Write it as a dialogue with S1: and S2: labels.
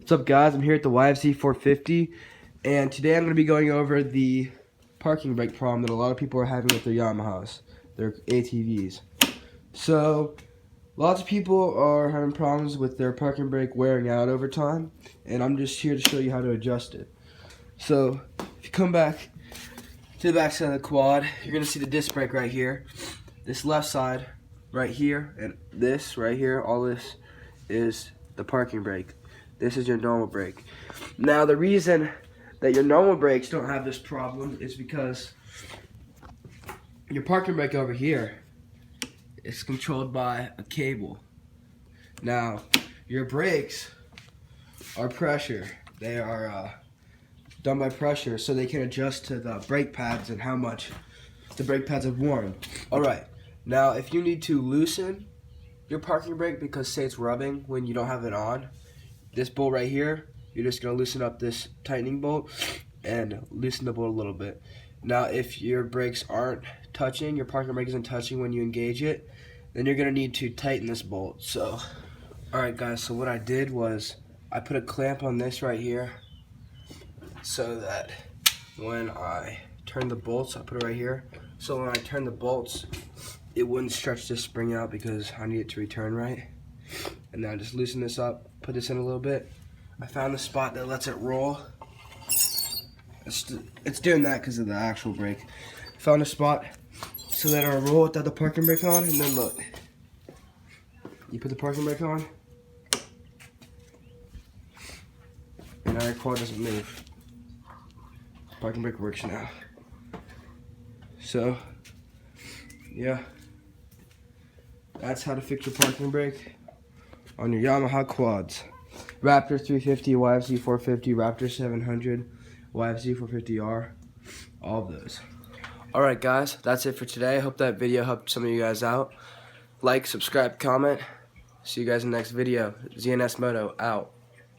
S1: What's up, guys? I'm here at the YFZ450, and today I'm going to be going over the parking brake problem that a lot of people are having with their Yamahas, their ATVs. So, lots of people are having problems with their parking brake wearing out over time, and I'm just here to show you how to adjust it. So, if you come back to the back side of the quad, you're going to see the disc brake right here. This left side right here, and this right here, all this is the parking brake. This is your normal brake. Now, the reason that your normal brakes don't have this problem is because your parking brake over here is controlled by a cable. Now, your brakes are pressure. They are done by pressure, so they can adjust to the brake pads and how much the brake pads have worn. Alright, now if you need to loosen your parking brake because say it's rubbing when you don't have it on, this bolt right here, you're just going to loosen up this tightening bolt and loosen the bolt a little bit. Now if your brakes aren't touching, your parking brake isn't touching when you engage it, then you're going to need to tighten this bolt. So, alright guys, so what I did was I put a clamp on this right here so that when I turn the bolts, I put it right here, so when I turn the bolts, it wouldn't stretch this spring out because I need it to return right. And now just loosen this up, put this in a little bit. I found the spot that lets it roll. It's doing that because of the actual brake. Found a spot so that it'll roll without the parking brake on, and then look. You put the parking brake on, and now your quad doesn't move. Parking brake works now. So, yeah. That's how to fix your parking brake on your Yamaha quads. RAPTOR 350, YFZ450, RAPTOR 700, YFZ450R, all of those. Alright guys, that's it for today. I hope that video helped some of you guys out. Like, subscribe, comment. See you guys in the next video. ZNS Moto out.